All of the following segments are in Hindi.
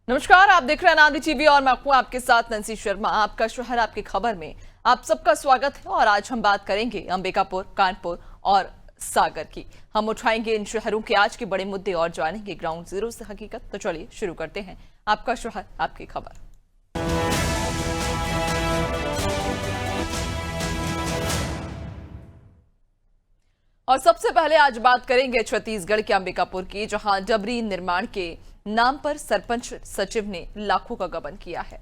नमस्कार, आप देख रहे हैं नादी टीवी और मैं हूं आपके साथ नंसी शर्मा। आपका शहर आपकी खबर में आप सबका स्वागत है और आज हम बात करेंगे अंबिकापुर, कानपुर और सागर की। हम उठाएंगे इन शहरों के आज के बड़े मुद्दे और जानेंगे ग्राउंड जीरो से हकीकत। तो चलिए शुरू करते हैं आपका शहर आपकी खबर। और सबसे पहले आज बात करेंगे छत्तीसगढ़ के अंबिकापुर की, जहां डबरी निर्माण के नाम पर सरपंच सचिव ने लाखों का गबन किया है।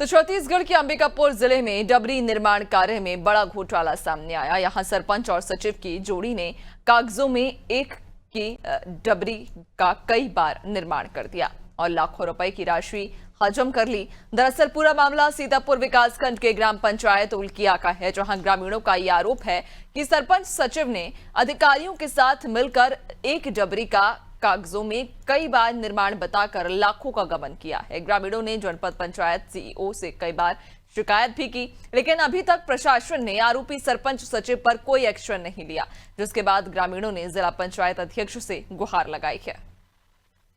तो छत्तीसगढ़ के अंबिकापुर जिले में डबरी निर्माण कार्य में बड़ा घोटाला सामने आया। यहां सरपंच और सचिव की जोड़ी ने कागजों में एक की डबरी का कई बार निर्माण कर दिया और लाखों रुपए की राशि हजम कर ली। दरअसल पूरा मामला सीतापुर विकासखंड के ग्राम पंचायत उल्किया का है, जहां ग्रामीणों का यह आरोप है कि सरपंच सचिव ने अधिकारियों के साथ मिलकर एक डबरी का कागजों में कई बार निर्माण बताकर लाखों का गबन किया है। ग्रामीणों ने जनपद पंचायत सीईओ से कई बार शिकायत भी की, लेकिन अभी तक प्रशासन ने आरोपी सरपंच सचिव पर कोई एक्शन नहीं लिया, जिसके बाद ग्रामीणों ने जिला पंचायत अध्यक्ष से गुहार लगाई है।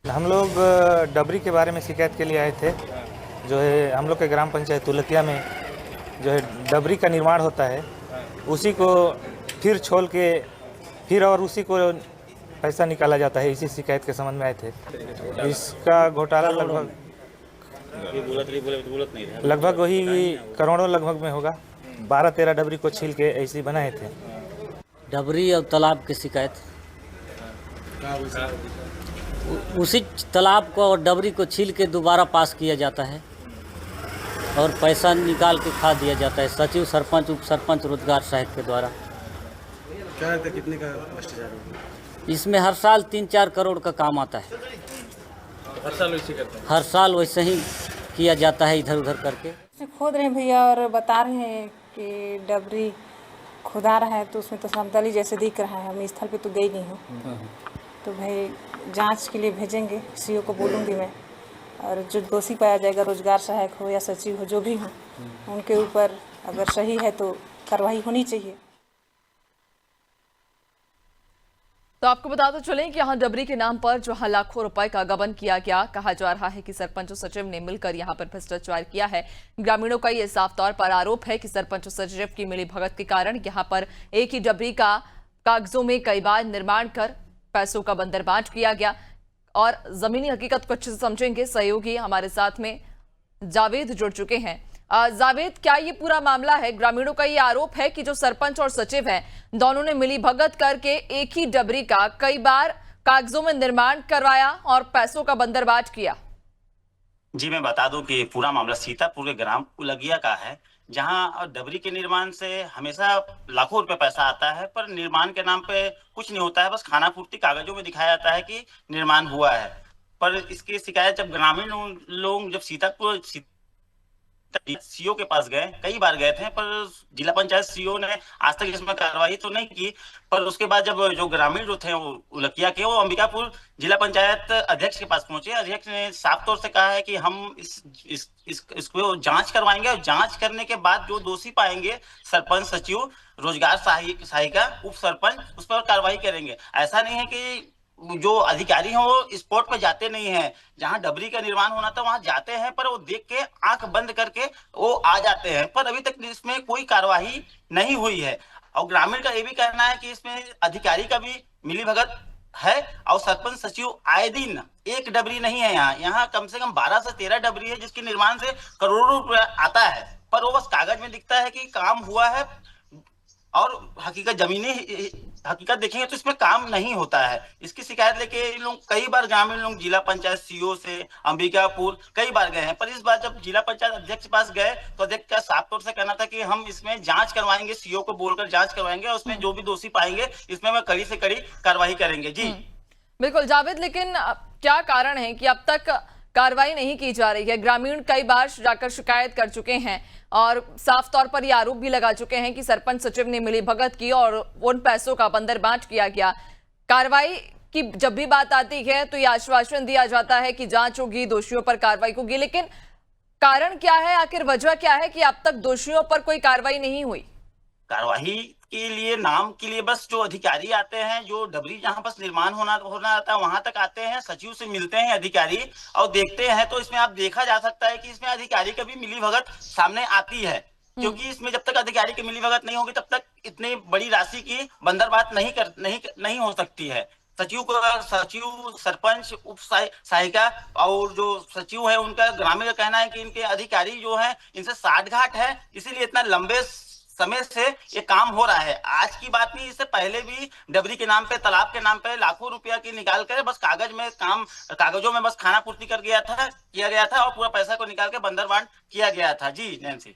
हम लोग डबरी के बारे में शिकायत के लिए आए थे। जो है हम लोग के ग्राम पंचायत तुलतिया में जो है डबरी का निर्माण होता है, उसी को फिर छोल के फिर और उसी को पैसा निकाला जाता है। इसी शिकायत के संबंध में आए थे। इसका घोटाला लगभग वही करोड़ों लगभग में होगा। 12-13 डबरी को छील के ऐसे बनाए थे। डबरी और तालाब की शिकायत, उसी तालाब को और डबरी को छील के दोबारा पास किया जाता है और पैसा निकाल के खा दिया जाता है सचिव, सरपंच, उप सरपंच, रोजगार सहायक के द्वारा। क्या लगता है कितने का भ्रष्टाचार होगा? इसमें हर साल 3-4 करोड़ का काम आता है। हर साल वैसे करते हैं? हर साल वैसे ही किया जाता है, इधर उधर करके। खोद रहे हैं भैया और बता रहे हैं कि डबरी खुदा रहा है, तो उसमें तो समतली जैसे दिख रहा है। हम स्थल पे तो गई नहीं हूँ, तो भाई जांच के लिए भेजेंगे। सीओ को बोलूँगी मैं, और जो दोषी पाया जाएगा, रोजगार सहायक हो या सचिव हो, जो भी हो, उनके ऊपर अगर सही है तो कार्रवाई होनी चाहिए। तो आपको बताते चलें कि यहां डबरी के नाम पर जहां लाखों रुपए का गबन किया गया, कहा जा रहा है कि सरपंच और सचिव ने मिलकर यहां पर भ्रष्टाचार किया है। ग्रामीणों का यह साफ तौर पर आरोप है कि सरपंच और सचिव की मिलीभगत के कारण यहां पर एक ही डबरी का कागजों में कई बार निर्माण कर पैसों का बंदरबांट किया गया। और जमीनी हकीकत को अच्छे से समझेंगे। सहयोगी हमारे साथ में जावेद जुड़ चुके हैं। जावेद, क्या ये पूरा मामला है? ग्रामीणों का ये आरोप है कि जो सरपंच और सचिव हैं, दोनों ने मिली भगत करके एक ही डबरी का कई बार कागजों में निर्माण करवाया और पैसों का बंदरबांट किया। जी, मैं बता दूं कि पूरा मामला सीतापुर के ग्राम उलगिया का है, जहां डबरी के निर्माण से हमेशा लाखों रुपए पैसा आता है, पर निर्माण के नाम पे कुछ नहीं होता है। बस खाना पूर्ति कागजों में दिखाया जाता है कि निर्माण हुआ है। पर इसकी शिकायत जब ग्रामीण लोग जब सीतापुर सीओ के पास गए, कई बार गए थे, पर जिला पंचायत सीओ ने आज तक इसमें कार्रवाई तो नहीं की। पर उसके बाद जब जो ग्रामीण जो थे वो उलकिया के, वो अंबिकापुर जिला पंचायत अध्यक्ष के पास पहुंचे। अध्यक्ष ने साफ तौर से कहा है कि हम इसको जांच करवाएंगे और जांच करने के बाद जो दोषी पाएंगे, सरपंच, सचिव, रोजगार सहायिका, उप सरपंच, उस पर कार्रवाई करेंगे। ऐसा नहीं है कि जो अधिकारी हैं वो स्पॉट पर जाते नहीं हैं। जहां डबरी का निर्माण होना था वहां जाते हैं, पर वो देख के आंख बंद करके वो आ जाते हैं। पर अभी तक इसमें कोई कार्यवाही नहीं हुई है। और ग्रामीण का ये भी कहना है कि इसमें अधिकारी का भी मिलीभगत है और सरपंच, सचिव आए दिन एक डबरी नहीं है। यहाँ कम से कम 12 से 13 डबरी है, जिसके निर्माण से करोड़ों रुपया आता है, पर वो बस कागज में दिखता है कि काम हुआ है, और हकीकत जमीनी हकीकत देखेंगे तो इसमें काम नहीं होता है। इसकी शिकायत लेके इन लोग कई बार ग्रामीण लोग जिला पंचायत सीओ से अंबिकापुर कई बार गए हैं। पर इस बार जब जिला पंचायत अध्यक्ष के पास गए तो अध्यक्ष का साफ तौर से कहना था कि हम इसमें जांच करवाएंगे, सीओ को बोलकर जांच करवाएंगे, और उसमें जो भी दोषी पाएंगे इसमें मैं कड़ी से कड़ी कार्रवाई करेंगे। जी बिल्कुल जावेद, लेकिन क्या कारण है कि अब तक कार्रवाई नहीं की जा रही है? ग्रामीण कई बार जाकर शिकायत कर चुके हैं और साफ तौर पर ये आरोप भी लगा चुके हैं कि सरपंच सचिव ने मिलीभगत की और उन पैसों का बंदरबांट किया गया। कार्रवाई की जब भी बात आती है तो ये आश्वासन दिया जाता है कि जांच होगी, दोषियों पर कार्रवाई होगी, लेकिन कारण क्या है, आखिर वजह क्या है कि अब तक दोषियों पर कोई कार्रवाई नहीं हुई? कार्यवाही के लिए नाम के लिए बस जो अधिकारी आते हैं, जो डबरी जहां बस निर्माण होना आता है वहां तक आते हैं, सचिव से मिलते हैं अधिकारी और देखते हैं। तो इसमें आप देखा जा सकता है कि इसमें अधिकारी का भी मिलीभगत सामने आती है, क्योंकि इसमें जब तक अधिकारी की मिलीभगत नहीं होगी तब तक इतनी बड़ी राशि की बंदरबांट नहीं हो सकती है। सचिव, सरपंच, उप सहायिका और जो सचिव है उनका ग्रामीण का कहना है कि इनके अधिकारी जो है इनसे साठगांठ है, इसीलिए इतना लंबे समय से ये काम हो रहा है। आज की बात नहीं, इससे पहले भी डबरी के नाम पे, तालाब के नाम पे लाखों रुपया की निकाल कर बस कागजों में बस खाना पूर्ति किया गया था और पूरा पैसा को निकाल के बंदरबांट किया गया था। जी नैन्सी,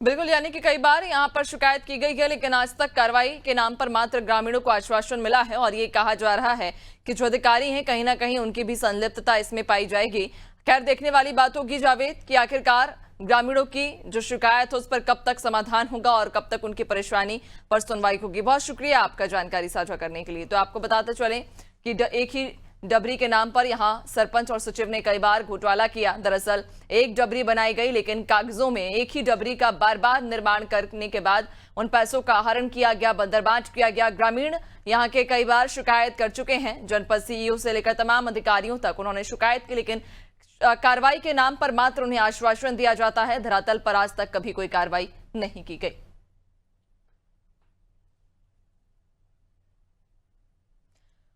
बिल्कुल, यानी कि कई बार यहाँ पर शिकायत की गई है, लेकिन आज तक कार्रवाई के नाम पर मात्र ग्रामीणों को आश्वासन मिला है और ये कहा जा रहा है कि जो अधिकारी हैं कहीं ना कहीं उनकी भी संलिप्तता इसमें पाई जाएगी। खैर, देखने वाली बात होगी जावेद कि आखिरकार ग्रामीणों की जो शिकायत है उस पर कब तक समाधान होगा और कब तक उनकी परेशानी पर सुनवाई होगी। बहुत शुक्रिया आपका जानकारी साझा करने के लिए। तो आपको बताते चलें कि एक ही डबरी के नाम पर यहां सरपंच और सचिव ने कई बार घोटाला किया। दरअसल एक डबरी बनाई गई, लेकिन कागजों में एक ही डबरी का बार बार निर्माण करने के बाद उन पैसों का आहरण किया गया, बंदरबांट किया गया। ग्रामीण यहां के कई बार शिकायत कर चुके हैं, जनपद सीईओ से लेकर तमाम अधिकारियों तक उन्होंने शिकायत की, लेकिन कार्रवाई के नाम पर मात्र उन्हें आश्वासन दिया जाता है। धरातल पर आज तक कभी कोई कार्रवाई नहीं की गई।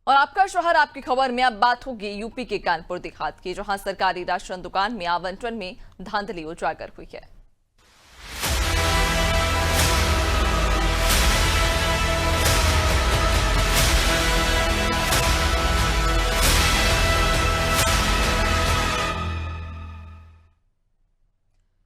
और आपका शहर आपकी खबर में अब बात होगी यूपी के कानपुर देहात की, जहां सरकारी राशन दुकान में आवंटन में धांधली उजागर हुई है।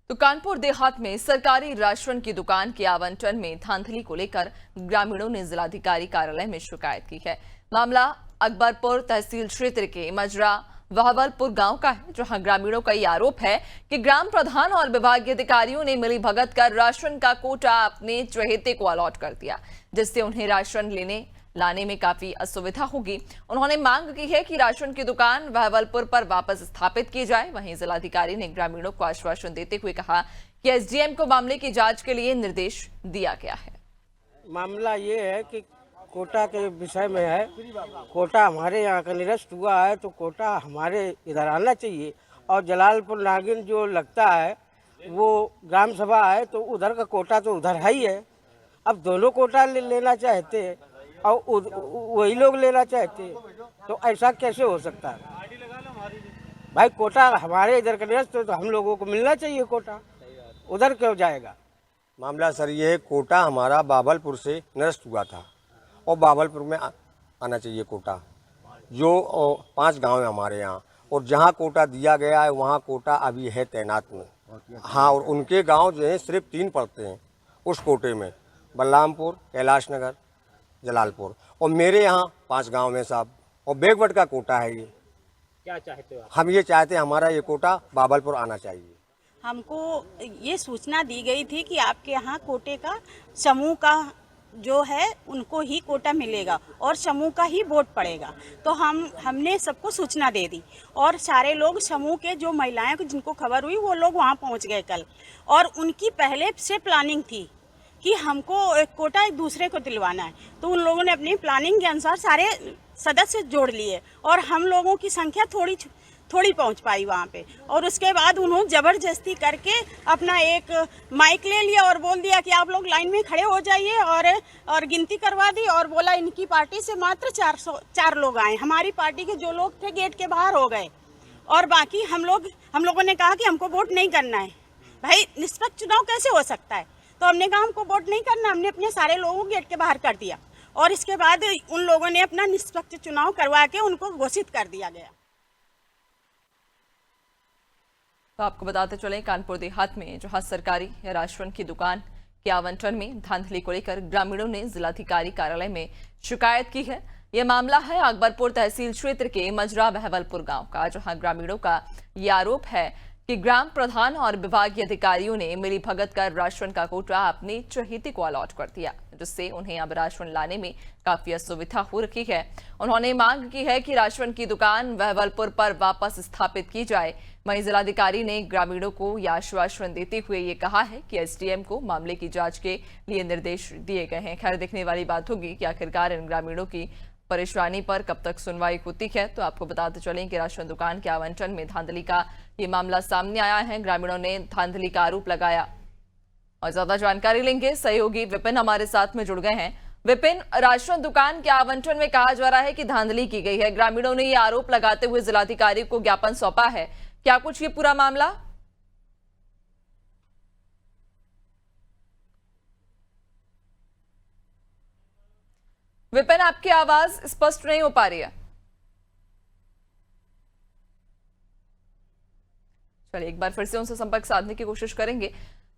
तो कानपुर देहात में सरकारी राशन की दुकान के आवंटन में धांधली को लेकर ग्रामीणों ने जिलाधिकारी कार्यालय में शिकायत की है। मामला अकबरपुर तहसील क्षेत्र के मजरा वहवलपुर गांव का है, जहां ग्रामीणों का ये आरोप है कि ग्राम प्रधान और विभागीय अधिकारियों ने मिलीभगत कर राशन का कोटा अपने चहेते को अलॉट कर दिया, जिससे उन्हें राशन लाने में काफी असुविधा होगी। उन्होंने मांग की है कि राशन की दुकान वहवलपुर पर वापस स्थापित की जाए। वहीं जिलाधिकारी ने ग्रामीणों को आश्वासन देते हुए कहा कि एसडीएम को मामले की जांच के लिए निर्देश दिया गया है। मामला ये है कि कोटा के विषय में है। कोटा हमारे यहाँ का निरस्त हुआ है, तो कोटा हमारे इधर आना चाहिए। और जलालपुर नागिन जो लगता है वो ग्राम सभा है, तो उधर का कोटा तो उधर है ही है। अब दोनों कोटा लेना चाहते हैं और वही लोग लेना चाहते हैं, तो ऐसा कैसे हो सकता है? भाई कोटा हमारे इधर का निरस्त है, तो हम लोगों को मिलना चाहिए कोटा, उधर क्यों जाएगा? मामला सर ये है, कोटा हमारा बाबलपुर से निरस्त हुआ था और बाबलपुर में आना चाहिए कोटा। जो 5 गांव है हमारे यहाँ, और जहाँ कोटा दिया गया है वहाँ कोटा अभी है तैनात में। हाँ, और उनके गांव जो है सिर्फ 3 पड़ते हैं उस कोटे में, बलरामपुर, कैलाश नगर, जलालपुर, और मेरे यहाँ 5 गांव में साहब, और बेगवट का कोटा है ये। क्या चाहते हो? हम ये चाहते हैं हमारा ये कोटा बाबलपुर आना चाहिए। हमको ये सूचना दी गई थी कि आपके यहाँ कोटे का समूह का जो है उनको ही कोटा मिलेगा और समूह का ही वोट पड़ेगा। तो हमने सबको सूचना दे दी और सारे लोग समूह के जो महिलाएं जिनको खबर हुई वो लोग वहाँ पहुँच गए कल, और उनकी पहले से प्लानिंग थी कि हमको एक कोटा एक दूसरे को दिलवाना है। तो उन लोगों ने अपनी प्लानिंग के अनुसार सारे सदस्य जोड़ लिए और हम लोगों की संख्या थोड़ी पहुंच पाई वहाँ पे। और उसके बाद उन्होंने ज़बरदस्ती करके अपना एक माइक ले लिया और बोल दिया कि आप लोग लाइन में खड़े हो जाइए, और गिनती करवा दी और बोला इनकी पार्टी से मात्र 4 लोग आए। हमारी पार्टी के जो लोग थे गेट के बाहर हो गए और बाकी हम लोगों ने कहा कि हमको वोट नहीं करना है। भाई निष्पक्ष चुनाव कैसे हो सकता है? तो हमने कहा हमको वोट नहीं करना। हमने अपने सारे लोगों को गेट के बाहर कर दिया और इसके बाद उन लोगों ने अपना निष्पक्ष चुनाव करवा के उनको घोषित कर दिया गया। तो आपको बताते चले कानपुर देहात में जहां सरकारी राशन की दुकान के आवंटन में धांधली को लेकर ग्रामीणों ने जिलाधिकारी कार्यालय में शिकायत की है। यह मामला है अकबरपुर तहसील क्षेत्र के मजरा बहवलपुर गांव का, जहां ग्रामीणों का ये आरोप है कि ग्राम प्रधान और विभागीय अधिकारियों ने मिलीभगत कर राशन का कोटा अपने चहेते को अलॉट कर दिया, जिससे उन्हें अब राशन लाने में काफी असुविधा हो रही है। उन्होंने मांग की है कि राशन की दुकान बहवलपुर पर वापस स्थापित की जाए। वहीं जिलाधिकारी ने ग्रामीणों को यह आश्वासन देते हुए ये कहा है कि एसडीएम को मामले की जांच के लिए निर्देश दिए गए हैं। खैर, देखने वाली बात होगी कि आखिरकार इन ग्रामीणों की परेशानी पर कब तक सुनवाई होती है। तो आपको बताते चलें कि राशन दुकान के आवंटन में धांधली का ये मामला सामने आया है। ग्रामीणों ने धांधली का आरोप लगाया और ज्यादा जानकारी लेंगे। सहयोगी विपिन हमारे साथ में जुड़ गए हैं। विपिन, राशन दुकान के आवंटन में कहा जा रहा है कि धांधली की गई है। ग्रामीणों ने ये आरोप लगाते हुए जिलाधिकारी को ज्ञापन सौंपा है। क्या कुछ ये पूरा मामला? विपिन, आपकी आवाज स्पष्ट नहीं हो पा रही है। चलिए एक बार फिर से उनसे संपर्क साधने की कोशिश करेंगे।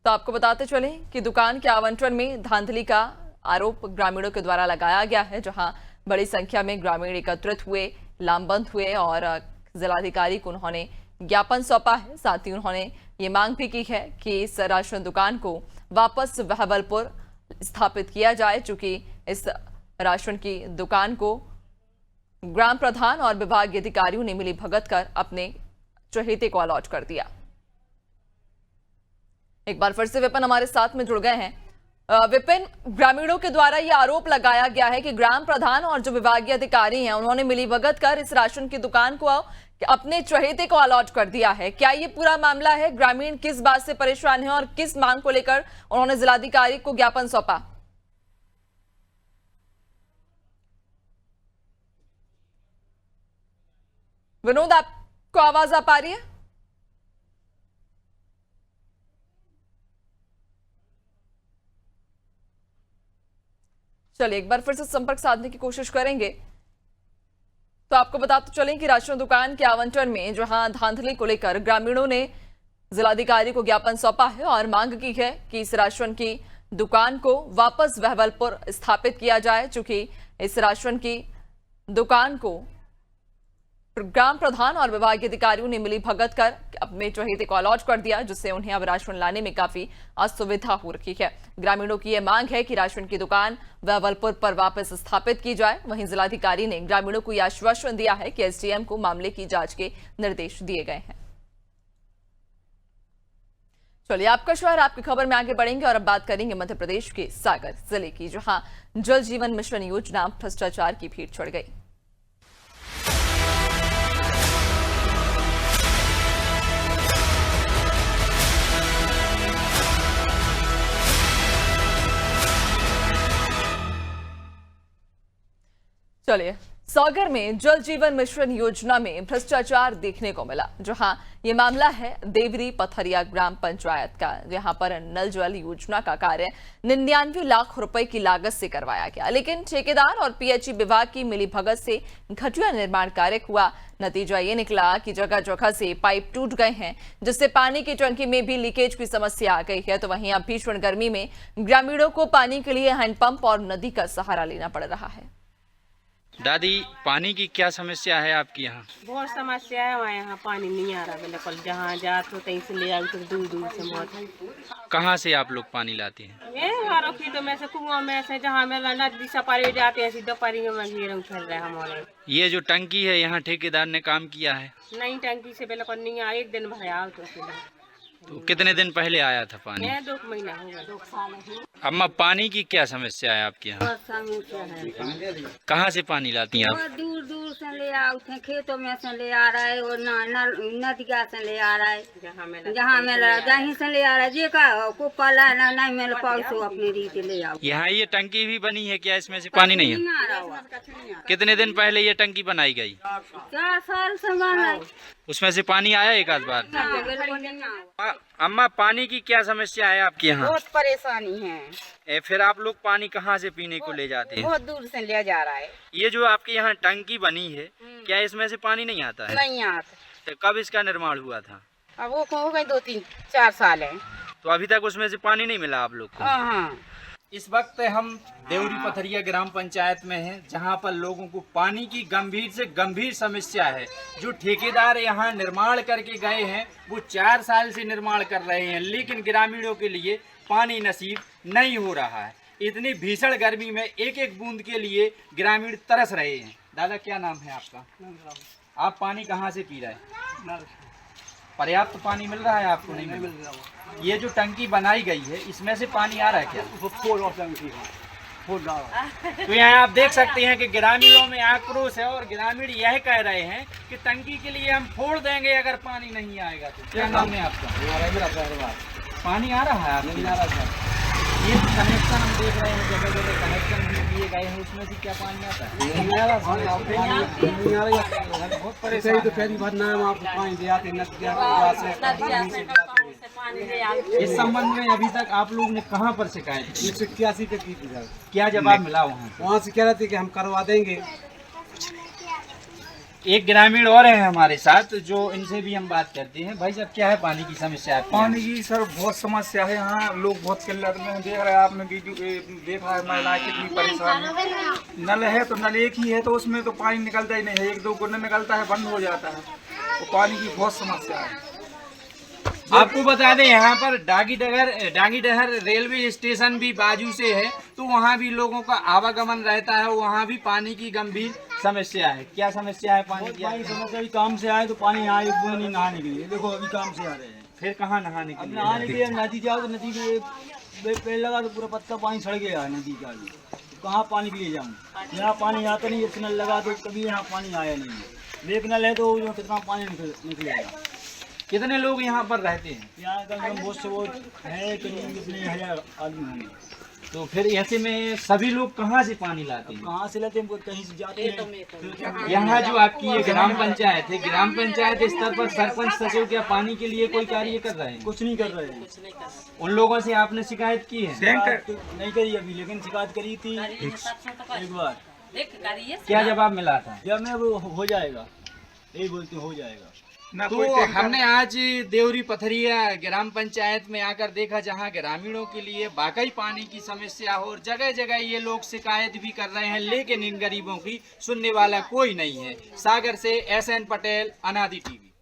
तो आपको बताते चलें कि दुकान के आवंटन में धांधली का आरोप ग्रामीणों के द्वारा लगाया गया है, जहां बड़ी संख्या में ग्रामीण एकत्रित हुए, लामबंद हुए और जिलाधिकारी को उन्होंने ज्ञापन सौंपा है। साथ ही उन्होंने ये मांग भी की है कि इस राशन दुकान को वापस बहवलपुर स्थापित किया जाए, चूंकि इस राशन की दुकान को ग्राम प्रधान और विभागीय अधिकारियों ने मिलीभगत कर अपने चहेते को अलॉट कर दिया। एक बार फिर से विपिन हमारे साथ में जुड़ गए हैं। विपिन, ग्रामीणों के द्वारा यह आरोप लगाया गया है कि ग्राम प्रधान और जो विभागीय अधिकारी हैं उन्होंने मिलीभगत कर इस राशन की दुकान को अपने चहेते को अलॉट कर दिया है। क्या ये पूरा मामला है? ग्रामीण किस बात से परेशान है और किस मांग को लेकर उन्होंने जिलाधिकारी को ज्ञापन सौंपा? विनोद, आपको आवाज आ पा रही है? चलिए एक बार फिर से संपर्क साधने की कोशिश करेंगे। तो आपको बताते चलें कि राशन दुकान के आवंटन में जहां धांधली को लेकर ग्रामीणों ने जिलाधिकारी को ज्ञापन सौंपा है और मांग की है कि इस राशन की दुकान को वापस बहवलपुर स्थापित किया जाए, चूंकि इस राशन की दुकान को ग्राम प्रधान और विभागीय अधिकारियों ने मिलीभगत कर अपने चहेते को अलॉट कर दिया, जिससे उन्हें अब राशन लाने में काफी असुविधा हो रही है। ग्रामीणों की यह मांग है कि राशन की दुकान बहवलपुर पर वापस स्थापित की जाए। वहीं जिलाधिकारी ने ग्रामीणों को यह आश्वासन दिया है कि एसडीएम को मामले की जांच के निर्देश दिए गए हैं। चलिए आपका शहर आपकी खबर में आगे बढ़ेंगे और अब बात करेंगे मध्य प्रदेश के सागर जिले की, जहां जल जीवन मिशन योजना भ्रष्टाचार की भीड़ चढ़ गई। चलिए सागर में जल जीवन मिशन योजना में भ्रष्टाचार देखने को मिला, जहां ये मामला है देवरी पथरिया ग्राम पंचायत का, जहां पर नल जल योजना का कार्य 99 लाख रुपए की लागत से करवाया गया, लेकिन ठेकेदार और पीएचई विभाग की मिलीभगत से घटिया निर्माण कार्य हुआ। नतीजा ये निकला कि जगह जगह से पाइप टूट गए हैं, जिससे पानी की टंकी में भी लीकेज की समस्या आ गई है। तो वहीं अब भीषण गर्मी में ग्रामीणों को पानी के लिए हैंडपंप और नदी का सहारा लेना पड़ रहा है। दादी, पानी की क्या समस्या है आपकी यहाँ? बहुत समस्या है हमारे यहाँ, पानी नहीं आ रहा बिल्कुल। जहाँ जात हो कहीं से ले आओ तो दूर दूर से बहुत। कहाँ से आप लोग पानी लाते हैं? ये हमारे खेतों में से, कुआं में से, जहाँ में नदी सपारी जाते हैं सीधा पानी में घेर चल रहा है हमारे। ये जो टंकी है यहाँ ठेकेदार ने काम किया है? नहीं, टंकी से बिल्कुल नहीं आया, एक दिन भर आओ तो कितने दिन पहले आया था पानी? 2 महीना हो गया, 2 साल है। अम्मा, पानी की क्या समस्या है आपके यहाँ? कहाँ से पानी लाती हैं आप? दूर दूर से ले आते, खेतों में से ले आ रहा है और नदिया से ले आ रहा है, जहाँ में जहीं से ले आ रहा है। जे का को पाला नहीं मिल पाओ तो अपनी रीति ले आओ। यहाँ ये टंकी भी बनी है क्या? इसमें से पानी नहीं है? कितने दिन पहले ये टंकी बनाई गई? 4 साल से बना। उसमें से पानी आया एक आध बार? अम्मा, पानी की क्या समस्या है आपके यहाँ? बहुत परेशानी है। फिर आप लोग पानी कहाँ से पीने को ले जाते हैं? बहुत दूर से ले जा रहा है। ये जो आपके यहाँ टंकी बनी है, क्या इसमें से पानी नहीं आता है? नहीं आता। तो कब इसका निर्माण हुआ था? अब वो हो गए 2-3-4 साल है। तो अभी तक उसमें से पानी नहीं मिला आप लोग को? हाँ। इस वक्त हम देवरी पथरिया ग्राम पंचायत में हैं, जहां पर लोगों को पानी की गंभीर से गंभीर समस्या है। जो ठेकेदार यहां निर्माण करके गए हैं वो 4 साल से निर्माण कर रहे हैं, लेकिन ग्रामीणों के लिए पानी नसीब नहीं हो रहा है। इतनी भीषण गर्मी में एक एक बूंद के लिए ग्रामीण तरस रहे हैं। दादा, क्या नाम है आपका? आप पानी कहाँ से पी रहे हैं? पर्याप्त पानी मिल रहा है आपको? नहीं मिल रहा। ये जो टंकी बनाई गई है इसमें से पानी आ रहा है क्या? तो यहाँ आप देख सकते हैं कि ग्रामीणों में आक्रोश है और ग्रामीण यह कह रहे हैं कि टंकी के लिए हम फोड़ देंगे अगर पानी नहीं आएगा तो। क्या नाम है आपका? पानी आ रहा है? नहीं आ रहा है। ये कनेक्शन हम देख रहे हैं, जगह जगह कनेक्शन भी दिए गए हैं, उसमें से क्या पानी आता है? नहीं आ रहा। बहुत परेशान तो पहली बार ना आपको पानी दे आते इस संबंध में अभी तक आप लोग ने कहाँ पर शिकायत की? 181 पे की थी। क्या जवाब मिला वहाँ से? कह रहे थे कि हम करवा देंगे। एक ग्रामीण और हैं हमारे साथ, जो इनसे भी हम बात करते हैं। भाई साहब, क्या है पानी की समस्या? पानी की सर बहुत समस्या है यहाँ, लोग बहुत किल्लत में देख रहे हैं। आपने वीडियो देख रहा है, महिलाएं कितनी परेशान है। नल है तो नल एक ही है, तो उसमें तो पानी निकलता ही नहीं है। 1-2 गुना निकलता है, बंद हो जाता है। तो पानी की बहुत समस्या है। आपको बता दें यहाँ पर डांगीडहर रेलवे स्टेशन भी बाजू से है, तो वहाँ भी लोगों का आवागमन रहता है। वहाँ भी पानी की गंभीर समस्या है। क्या समस्या है पानी की? समस्या भी काम से आए तो पानी यहाँ एक बूंद नहीं नहाने के लिए। देखो अभी काम से आ रहे हैं, फिर कहाँ नहाने के लिए? नहाने के लिए नदी जाओ तो नदी में पेड़ लगा तो पूरा पत्ता पानी सड़ गया है नदी का। कहाँ पानी के लिए जाऊँ? यहाँ पानी आता नहीं। एक नल लगा तो कभी यहाँ पानी आया नहीं। एक नल है तो कितना पानी निकलेगा। कितने लोग यहाँ पर रहते हैं? यहाँ का बहुत से वो है, करीब कितने 1000 आदमी होंगे। तो फिर ऐसे में सभी लोग कहाँ से पानी लाते हैं? कहाँ से लाते हैं? कहीं से जाते हैं। यहाँ जो आपकी ये ग्राम पंचायत है, ग्राम पंचायत स्तर पर सरपंच सचिव क्या पानी के लिए कोई कार्य कर रहे हैं? कुछ नहीं कर रहे हैं। उन लोगों से आपने शिकायत की है? नहीं करी अभी, लेकिन शिकायत करी थी एक बार। क्या जवाब मिला था? जब मैं वो हो जाएगा, यही बोलते हो जाएगा। तो हमने आज देवरी पथरिया ग्राम पंचायत में आकर देखा, जहां ग्रामीणों के लिए वाकई पानी की समस्या हो और जगह जगह ये लोग शिकायत भी कर रहे हैं, लेकिन इन गरीबों की सुनने वाला कोई नहीं है। सागर से SN पटेल, अनादि टीवी।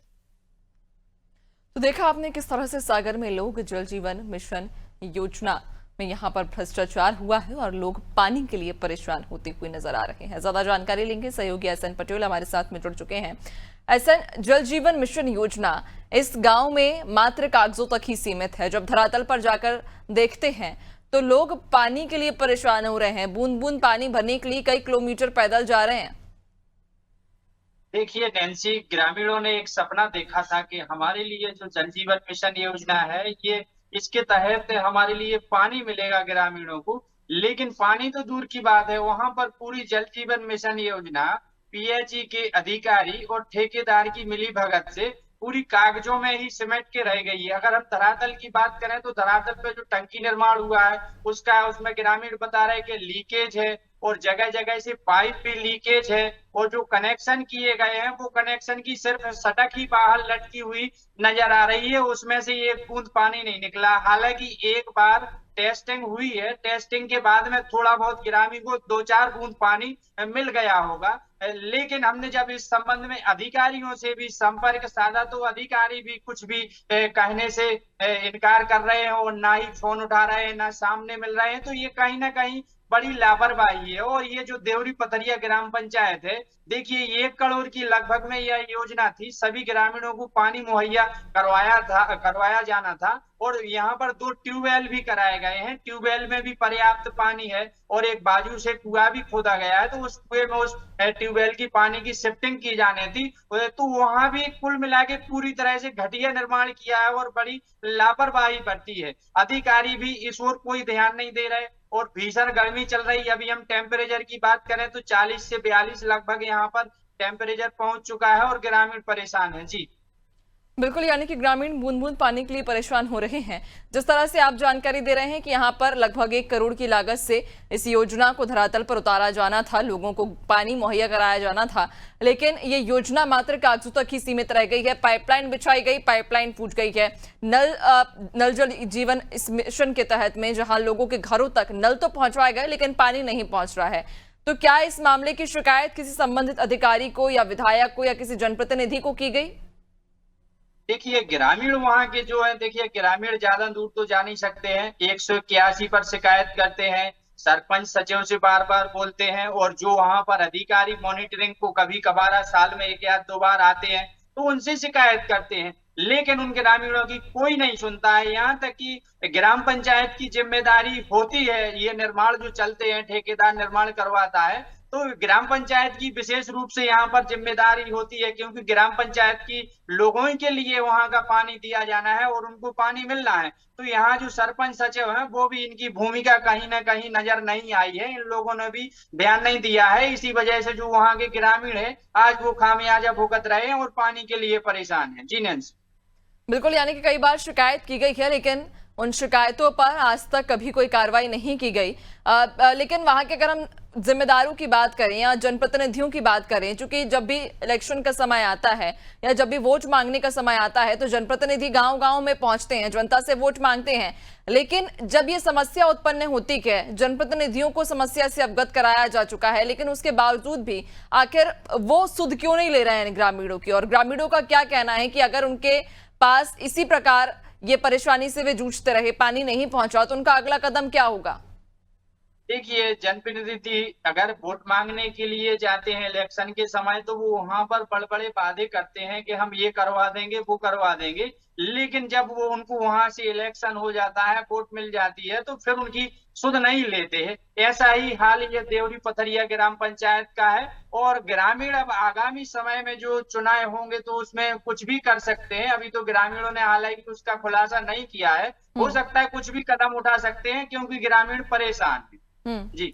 तो देखा आपने किस तरह से सागर में लोग जल जीवन मिशन योजना में यहाँ पर भ्रष्टाचार हुआ है और लोग पानी के लिए परेशान होते हुए नजर आ रहे हैं। ज्यादा जानकारी लेंगे, सहयोगी SN पटेल हमारे साथ में जुड़ चुके हैं। SN, जल जीवन मिशन योजना इस गांव में मात्र कागजों तक ही सीमित है। जब धरातल पर जाकर देखते हैं तो लोग पानी के लिए परेशान हो रहे हैं। बूंद बूंद पानी भरने के लिए कई किलोमीटर पैदल जा रहे हैं। देखिए नैन्सी, ग्रामीणों ने एक सपना देखा था कि हमारे लिए जो जल जीवन मिशन योजना है, ये इसके तहत हमारे लिए पानी मिलेगा ग्रामीणों को। लेकिन पानी तो दूर की बात है, वहां पर पूरी जल जीवन मिशन योजना PHE के अधिकारी और ठेकेदार की मिली भगत से पूरी कागजों में ही सिमट के रह गई है। अगर हम धरातल की बात करें तो धरातल पे जो टंकी निर्माण हुआ है उसमें ग्रामीण बता रहे हैं कि लीकेज है और जगह जगह से पाइप भी लीकेज है, और जो कनेक्शन किए गए हैं वो कनेक्शन की सिर्फ सटक ही बाहर लटकी हुई नजर आ रही है, उसमें से एक बूंद पानी नहीं निकला। हालांकि एक बार टेस्टिंग हुई है, टेस्टिंग के बाद में थोड़ा बहुत ग्रामीण को 2-4 बूंद पानी मिल गया होगा। लेकिन हमने जब इस संबंध में अधिकारियों से भी संपर्क साधा तो अधिकारी भी कुछ भी कहने से इनकार कर रहे हैं और ना ही फोन उठा रहे हैं, ना सामने मिल रहे हैं। तो ये कहीं ना कहीं बड़ी लापरवाही है। और ये जो देवरी पथरिया ग्राम पंचायत है, देखिए 1 करोड़ की लगभग में यह योजना थी। सभी ग्रामीणों को पानी मुहैया करवाया जाना था और यहाँ पर 2 ट्यूबवेल भी कराए गए हैं। ट्यूबवेल में भी पर्याप्त पानी है और एक बाजू से कुआं भी खोदा गया है, तो उस कुएं में उस ट्यूबवेल की पानी की शिफ्टिंग की जानी थी। तो वहां भी कुल मिला के पूरी तरह से घटिया निर्माण किया है और बड़ी लापरवाही बरती है। अधिकारी भी इस ओर कोई ध्यान नहीं दे रहे और भीषण गर्मी चल रही है। अभी हम टेम्परेचर की बात करें तो 40 से 42 लगभग यहाँ पर टेम्परेचर पहुंच चुका है और ग्रामीण परेशान है। जी बिल्कुल, यानी कि ग्रामीण बूंद बूंद पानी के लिए परेशान हो रहे हैं। जिस तरह से आप जानकारी दे रहे हैं कि यहाँ पर लगभग 1 करोड़ की लागत से इस योजना को धरातल पर उतारा जाना था, लोगों को पानी मुहैया कराया जाना था, लेकिन ये योजना मात्र कागजों तक ही सीमित रह गई है। पाइपलाइन बिछाई गई, पाइपलाइन फूट गई है। नल जल जीवन इस मिशन के तहत में जहां लोगों के घरों तक नल तो पहुंचवाए गए, लेकिन पानी नहीं पहुंच रहा है। तो क्या इस मामले की शिकायत किसी संबंधित अधिकारी को या विधायक को या किसी जनप्रतिनिधि को की गई? देखिए, ग्रामीण वहाँ के जो है, देखिए ग्रामीण ज्यादा दूर तो जा नहीं सकते हैं। 181 पर शिकायत करते हैं, सरपंच सचिव से बार बार बोलते हैं, और जो वहाँ पर अधिकारी मॉनिटरिंग को कभी कभार साल में 1 या 2 बार आते हैं तो उनसे शिकायत करते हैं, लेकिन उन ग्रामीणों की कोई नहीं सुनता है। यहाँ तक कि ग्राम पंचायत की जिम्मेदारी होती है, ये निर्माण जो चलते हैं, ठेकेदार निर्माण करवाता है, तो ग्राम पंचायत की विशेष रूप से यहाँ पर जिम्मेदारी होती है, क्योंकि ग्राम पंचायत की लोगों के लिए वहाँ का पानी दिया जाना है और उनको पानी मिलना है। तो यहाँ जो सरपंच सचिव हैं वो भी इनकी भूमिका कहीं ना कहीं नजर नहीं आई है, इन लोगों ने भी ध्यान नहीं दिया है। इसी वजह से जो वहाँ के ग्रामीण है आज वो खामियाजा भुगत रहे हैं और पानी के लिए परेशान है। जी नैन्सी। बिल्कुल, यानी कि कई बार शिकायत की गई है, लेकिन उन शिकायतों पर आज तक कभी कोई कार्रवाई नहीं की गई। लेकिन वहां के अगर हम जिम्मेदारों की बात करें या जनप्रतिनिधियों की बात करें, चूंकि जब भी इलेक्शन का समय आता है या जब भी वोट मांगने का समय आता है तो जनप्रतिनिधि गांव-गांव में पहुंचते हैं, जनता से वोट मांगते हैं, लेकिन जब ये समस्या उत्पन्न होती है, जनप्रतिनिधियों को समस्या से अवगत कराया जा चुका है, लेकिन उसके बावजूद भी आखिर वो सुध क्यों नहीं ले रहे हैं ग्रामीणों की? और ग्रामीणों का क्या कहना है कि अगर उनके पास इसी प्रकार ये परेशानी से वे जूझते रहे, पानी नहीं पहुंचा, तो उनका अगला कदम क्या होगा? देखिए, जनप्रतिनिधि अगर वोट मांगने के लिए जाते हैं इलेक्शन के समय तो वो वहां पर बड़े-बड़े वादे करते हैं कि हम ये करवा देंगे, वो करवा देंगे, लेकिन जब वो उनको वहां से इलेक्शन हो जाता है, वोट मिल जाती है, तो फिर उनकी सुध नहीं लेते हैं। ऐसा ही हाल ये देवरी पथरिया ग्राम पंचायत का है, और ग्रामीण अब आगामी समय में जो चुनाव होंगे तो उसमें कुछ भी कर सकते हैं। अभी तो ग्रामीणों ने हालांकि उसका खुलासा नहीं किया है, हो सकता है कुछ भी कदम उठा सकते हैं, क्योंकि ग्रामीण परेशान है। जी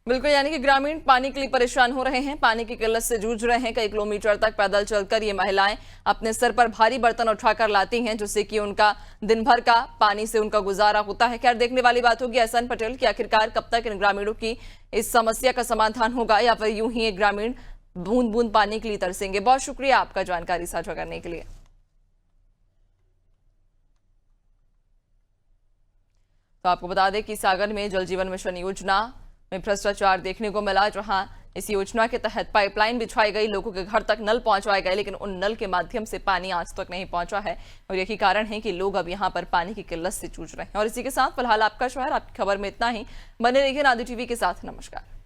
बिल्कुल, यानी कि ग्रामीण पानी के लिए परेशान हो रहे हैं, पानी की किल्लत से जूझ रहे हैं। कई किलोमीटर तक पैदल चलकर ये महिलाएं अपने सर पर भारी बर्तन उठाकर लाती हैं, जिससे कि उनका दिन भर का पानी से उनका गुजारा होता है। खैर, देखने वाली बात होगी एहसान पटेल कि आखिरकार कब तक इन ग्रामीणों की इस समस्या का समाधान होगा, या फिर यूं ही ये ग्रामीण बूंद बूंद पानी के लिए तरसेंगे। बहुत शुक्रिया आपका जानकारी साझा करने के लिए। तो आपको बता दें कि सागर में जल जीवन मिशन योजना में भ्रष्टाचार देखने को मिला, जहां इस योजना के तहत पाइपलाइन बिछाई गई, लोगों के घर तक नल पहुंचवाए गए, लेकिन उन नल के माध्यम से पानी आज तक नहीं पहुंचा है, और यही कारण है कि लोग अब यहां पर पानी की किल्लत से जूझ रहे हैं। और इसी के साथ फिलहाल आपका शहर, आपकी खबर में इतना ही। बने रहिए नादी टीवी के साथ। नमस्कार।